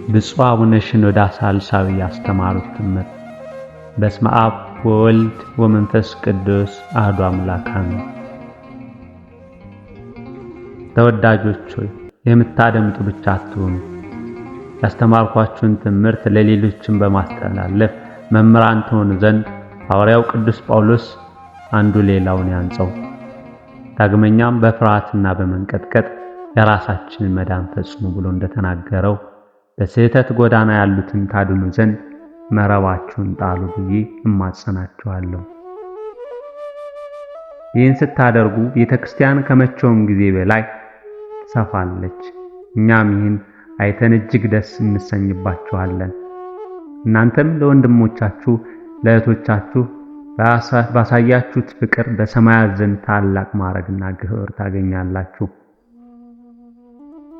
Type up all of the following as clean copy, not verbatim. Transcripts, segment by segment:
ብፁዕ አቡነ ሽኖዳ ሳልሳዊ ያስተማሩት ትምህርት። በስመ አብ ወወልድ ወመንፈስ ቅዱስ አሐዱ አምላክ አሜን። ተወዳጆች ሆይ የምታደምጡ ብቻ አትሁኑ። ያስተማርኳችሁን ትምህርት ለሌሎችም በማስተላለፍ መምህራን ትሆኑ ዘንድ ሐዋርያው ቅዱስ ጳውሎስ አንዱ ሌላውን ያንጸው። ዳግመኛም በፍርሃትና በመንቀጥቀጥ የራሳችንን መዳን ፈጽሙ ብሎ እንደተናገረው በስህተት ጎዳና ያሉትን ታድኑ ዘንድ መረባችሁን ጣሉ ብዬ እማጸናችኋለሁ። ይህን ስታደርጉ ቤተክርስቲያን ከመቼውም ጊዜ በላይ ትሰፋለች። እኛም ይህን አይተን እጅግ ደስ እንሰኝባችኋለን። እናንተም ለወንድሞቻችሁ ለእህቶቻችሁ ባሳያችሁት ፍቅር በሰማያት ዘንድ ታላቅ ማዕረግና ክብር ታገኛላችሁ።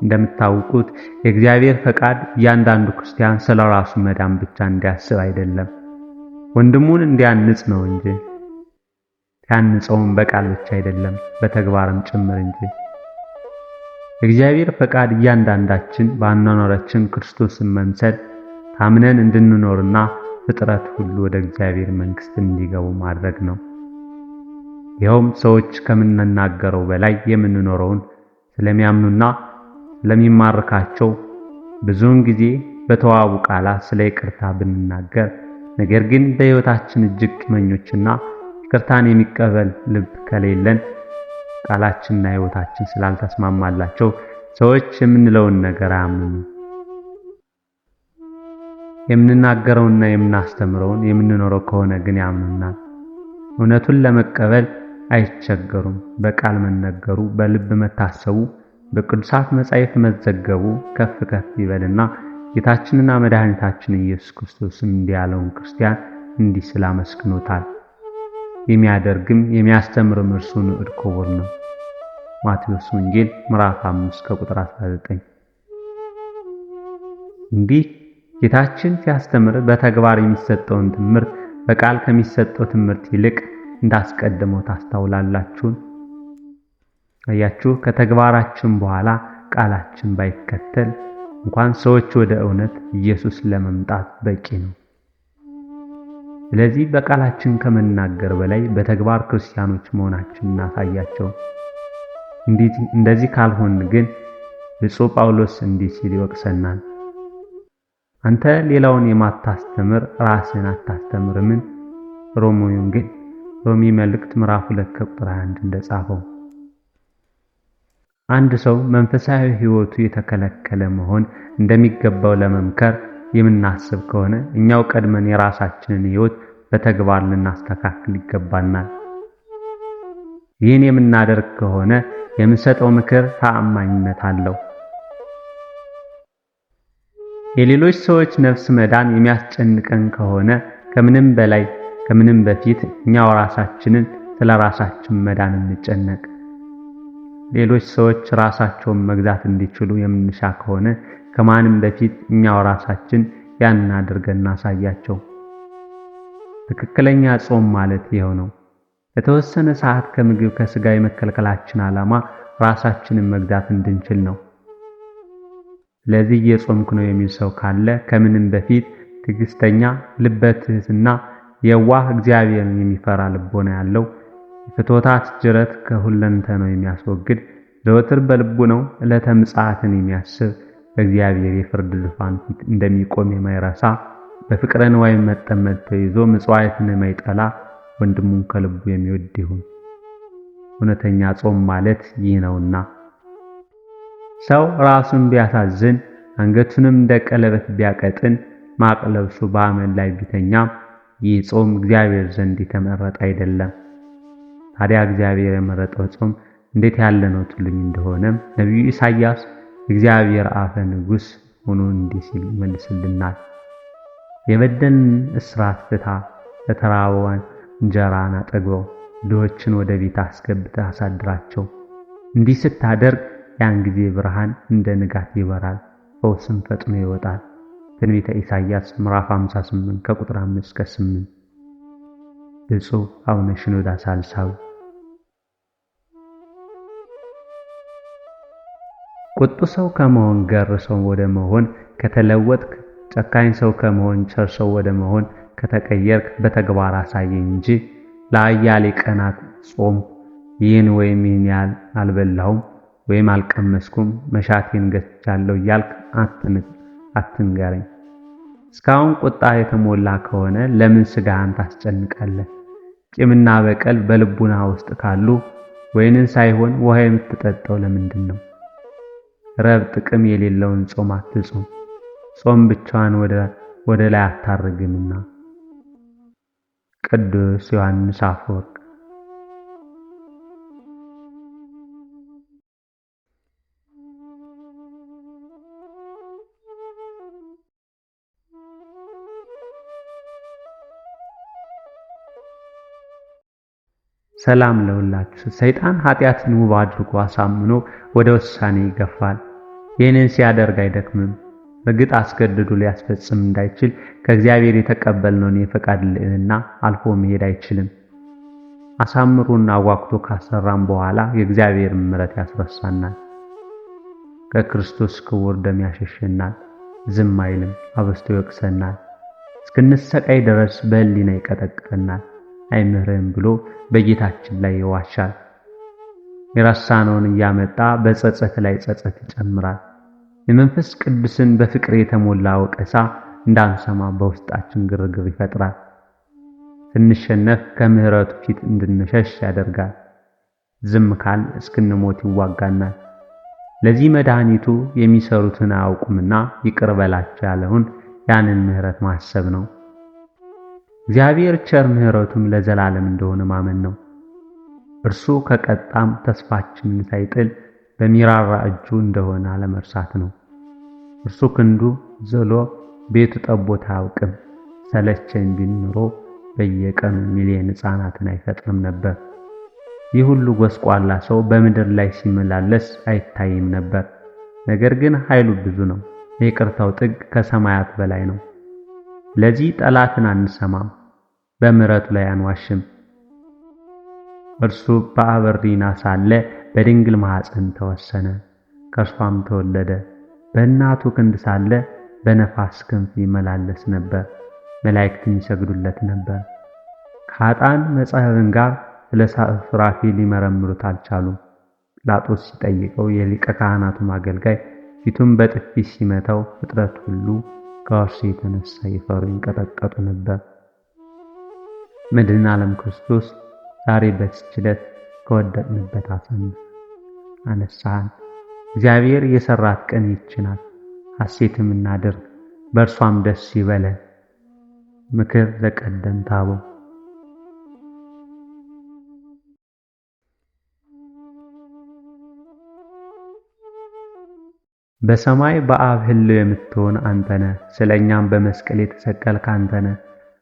እንደምታውቁት የእግዚአብሔር ፈቃድ እያንዳንዱ ክርስቲያን ስለራሱ መዳን ብቻ እንዲያስብ አይደለም፣ ወንድሙን እንዲያንጽ ነው እንጂ። ያንጸውም በቃል ብቻ አይደለም በተግባርም ጭምር እንጂ። የእግዚአብሔር ፈቃድ እያንዳንዳችን በአኗኗራችን ክርስቶስን መምሰል ታምነን እንድንኖርና ፍጥረት ሁሉ ወደ እግዚአብሔር መንግሥት እንዲገቡ ማድረግ ነው። ይኸውም ሰዎች ከምንናገረው በላይ የምንኖረውን ስለሚያምኑና ስለሚማርካቸው ብዙውን ጊዜ በተዋቡ ቃላት ስለ ይቅርታ ብንናገር፣ ነገር ግን በሕይወታችን እጅግ ቂመኞችና ይቅርታን የሚቀበል ልብ ከሌለን ቃላችንና ሕይወታችን ስላልተስማማላቸው ሰዎች የምንለውን ነገር አያምኑም። የምንናገረውና የምናስተምረውን የምንኖረው ከሆነ ግን ያምኑናል። እውነቱን ለመቀበል አይቸገሩም። በቃል መነገሩ በልብ መታሰቡ በቅዱሳት መጻሕፍት መዘገቡ ከፍ ከፍ ይበልና ጌታችንና መድኃኒታችን ኢየሱስ ክርስቶስም እንዲህ ያለውን ክርስቲያን እንዲህ ስላመስግኖታል። የሚያደርግም የሚያስተምርም እርሱ ንዑድ ክቡር ነው። ማቴዎስ ወንጌል ምዕራፍ 5 ከቁጥር 19። እንዲህ ጌታችን ሲያስተምር በተግባር የሚሰጠውን ትምህርት በቃል ከሚሰጠው ትምህርት ይልቅ እንዳስቀደመው ታስተውላላችሁ። አያችሁ፣ ከተግባራችን በኋላ ቃላችን ባይከተል እንኳን ሰዎች ወደ እውነት ኢየሱስ ለመምጣት በቂ ነው። ስለዚህ በቃላችን ከመናገር በላይ በተግባር ክርስቲያኖች መሆናችንን እናሳያቸው። እንደዚህ ካልሆን ግን ብፁዕ ጳውሎስ እንዲህ ሲል ይወቅሰናል። አንተ ሌላውን የማታስተምር ራስህን አታስተምርምን? ሮሜ መልእክት ምዕራፍ 2 ከቁጥር 1 እንደጻፈው። አንድ ሰው መንፈሳዊ ሕይወቱ የተከለከለ መሆን እንደሚገባው ለመምከር የምናስብ ከሆነ እኛው ቀድመን የራሳችንን ሕይወት በተግባር ልናስተካክል ይገባናል። ይህን የምናደርግ ከሆነ የምንሰጠው ምክር ተአማኝነት አለው። የሌሎች ሰዎች ነፍስ መዳን የሚያስጨንቀን ከሆነ ከምንም በላይ ከምንም በፊት እኛው ራሳችንን ስለ ራሳችን መዳን እንጨነቅ። ሌሎች ሰዎች ራሳቸውን መግዛት እንዲችሉ የምንሻ ከሆነ ከማንም በፊት እኛው ራሳችን ያንን አድርገን እናሳያቸው። ትክክለኛ ጾም ማለት ይሄው ነው። ለተወሰነ ሰዓት ከምግብ ከስጋ የመከልከላችን ዓላማ ራሳችንን መግዛት እንድንችል ነው። ለዚህ የጾምኩ ነው የሚል ሰው ካለ ከምንም በፊት ትዕግስተኛ፣ ልበ ትሕትና፣ የዋህ እግዚአብሔርን የሚፈራ ልቦና ያለው የፍትወታት ጅረት ከሁለንተናው የሚያስወግድ ዘወትር በልቡ ነው ዕለተ ምጽአትን የሚያስብ በእግዚአብሔር የፍርድ ዙፋን ፊት እንደሚቆም የማይረሳ በፍቅረ ንዋይ መጠመድ ተይዞ ምጽዋዕትን የማይጠላ ወንድሙን ከልቡ የሚወድ ይሁን። እውነተኛ ጾም ማለት ይህ ነውና ሰው ራሱን ቢያሳዝን አንገቱንም እንደ ቀለበት ቢያቀጥን ማቅ ለብሶ በአመድ ላይ ቢተኛም ይህ ጾም እግዚአብሔር ዘንድ የተመረጠ አይደለም። ታዲያ እግዚአብሔር የመረጠው ጾም እንዴት ያለ ነው ትሉኝ እንደሆነም ነቢዩ ኢሳይያስ እግዚአብሔር አፈ ንጉሥ ሆኖ እንዲህ ሲል ይመልስልናል። የበደልን እስራት ፍታ፣ ለተራበዋን እንጀራን አጠግበው፣ ድሆችን ወደ ቤት አስገብተህ አሳድራቸው። እንዲህ ስታደርግ ያን ጊዜ ብርሃን እንደ ንጋት ይበራል፣ ፈውስም ፈጥኖ ይወጣል። ትንቢተ ኢሳይያስ ምዕራፍ 58 ከቁጥር 5 እስከ 8። ብፁዕ አቡነ ሽኖዳ ሳልሳዊ። ቁጡ ሰው ከመሆን ገር ሰው ወደ መሆን ከተለወጥክ፣ ጨካኝ ሰው ከመሆን ቸር ሰው ወደ መሆን ከተቀየርክ በተግባር አሳየኝ እንጂ ለአያሌ ቀናት ጾም ይህን ወይም ይህን ያህል አልበላሁም ወይም አልቀመስኩም መሻቴን ገዝቻለሁ እያልክ አትንገረኝ። እስካሁን ቁጣ የተሞላ ከሆነ ለምን ሥጋህን ታስጨንቃለህ? ቂምና በቀል በልቡና ውስጥ ካሉ ወይንን ሳይሆን ውሃ የምትጠጣው ለምንድን ነው? ረብ ጥቅም የሌለውን ጾም አትጹም፣ ጾም ብቻዋን ወደ ላይ አታርግምና። ቅዱስ ዮሐንስ አፈወርቅ። ሰላም ለሁላችሁ። ሰይጣን ኃጢአትን ውብ አድርጎ አሳምኖ ወደ ውሳኔ ይገፋል። ይህንን ሲያደርግ አይደክምም። በግጥ አስገድዶ ሊያስፈጽም እንዳይችል ከእግዚአብሔር የተቀበልነውን የፈቃድ ልዕልና አልፎ መሄድ አይችልም። አሳምሮና አዋክቶ ካሰራም በኋላ የእግዚአብሔርን ምሕረት ያስረሳናል። ከክርስቶስ ክቡር ደም ያሸሸናል። ዝም አይልም፣ አበስቶ ይወቅሰናል። እስክንሰቃይ ድረስ በሕሊና ይቀጠቅጠናል። አይምርህም ብሎ በጌታችን ላይ ይዋሻል። የረሳነውን እያመጣ በጸጸት ላይ ጸጸት ይጨምራል። የመንፈስ ቅዱስን በፍቅር የተሞላ ወቀሳ እንዳንሰማ በውስጣችን ግርግር ይፈጥራል። ስንሸነፍ ከምሕረቱ ፊት እንድንሸሽ ያደርጋል። ዝም ካል እስክንሞት ይዋጋናል። ለዚህ መድኃኒቱ የሚሰሩትን አያውቁምና ይቅር በላቸው ያለውን ያንን ምሕረት ማሰብ ነው። እግዚአብሔር ቸር ምሕረቱም ለዘላለም እንደሆነ ማመን ነው። እርሱ ከቀጣም ተስፋችንን ሳይጥል በሚራራ እጁ እንደሆነ አለመርሳት ነው። እርሱ ክንዱ ዝሎ ቤቱ ጠቦት አያውቅም። ሰለቸኝ ቢል ኑሮ በየቀኑ ሚሊዮን ሕፃናትን አይፈጥርም ነበር። ይህ ሁሉ ጎስቋላ ሰው በምድር ላይ ሲመላለስ አይታይም ነበር። ነገር ግን ኃይሉ ብዙ ነው። የይቅርታው ጥግ ከሰማያት በላይ ነው። ለዚህ ጠላትን አንሰማም፣ በምሕረቱ ላይ አንዋሽም። እርሱ በአበሪና ሳለ በድንግል ማኅፀን ተወሰነ፣ ከእርሷም ተወለደ። በእናቱ ክንድ ሳለ በነፋስ ክንፍ ይመላለስ ነበር፣ መላእክትም ይሰግዱለት ነበር። ከኃጥአን መጻሕፍት ጋር ስለ ሱራፌል ሊመረምሩት አልቻሉም። ጲላጦስ ሲጠይቀው የሊቀ ካህናቱም አገልጋይ ፊቱን በጥፊ ሲመታው ፍጥረት ሁሉ ከእርሱ የተነሳ ይፈሩ ይንቀጠቀጡ ነበር። መድኃኔ ዓለም ክርስቶስ ዛሬ በዚህች ዕለት ከወደቅንበት አነሳን። እግዚአብሔር የሰራት ቀን ይህች ናት። ሐሴትም እናድርግ፣ በእርሷም ደስ ይበለን። ምክር ዘቀደምት አበው። በሰማይ በአብ ሕልው የምትሆን አንተነህ፣ ስለኛም በመስቀል የተሰቀልክ አንተነህ።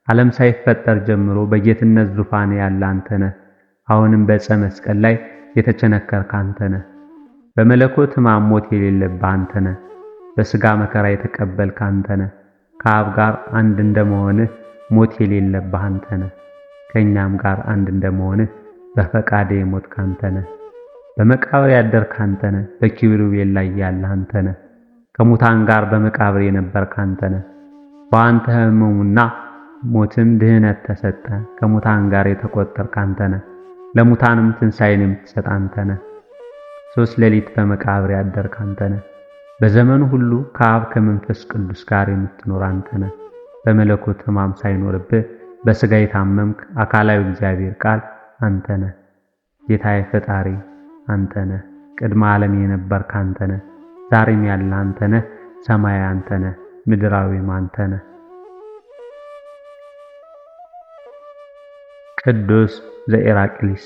ዓለም ሳይፈጠር ጀምሮ በጌትነት ዙፋን ያለ አንተነህ። አሁንም በዕፀ መስቀል ላይ የተቸነከርክ አንተነህ። በመለኮት ሕማም ሞት የሌለብህ አንተነህ። በሥጋ መከራ የተቀበልክ አንተነህ። ከአብ ጋር አንድ እንደመሆንህ ሞት የሌለብህ አንተነህ። ከእኛም ጋር አንድ እንደመሆንህ በፈቃድ የሞትክ አንተነህ። በመቃብር ያደርክ አንተነህ። በኪሩቤል ላይ ያለህ አንተነህ። ከሙታን ጋር በመቃብር የነበርክ አንተነህ። በአንተ ሕመሙና ሞትም ድህነት ተሰጠ። ከሙታን ጋር የተቆጠርክ አንተነህ። ለሙታንም ትንሣኤን የምትሰጥ አንተነህ። 3 ሌሊት በመቃብር ያደርክ አንተነህ። በዘመኑ ሁሉ ከአብ ከመንፈስ ቅዱስ ጋር የምትኖር አንተነህ። በመለኮት ሕማም ሳይኖርብህ በሥጋ የታመምክ አካላዊ እግዚአብሔር ቃል አንተነህ። ጌታዬ ፈጣሪ አንተነህ። ቅድመ ዓለም የነበርክ አንተነህ። ዛሬም ያለ አንተነህ። ሰማያዊ አንተነህ፣ ምድራዊም አንተነህ። ቅዱስ ዘኢራቅሊስ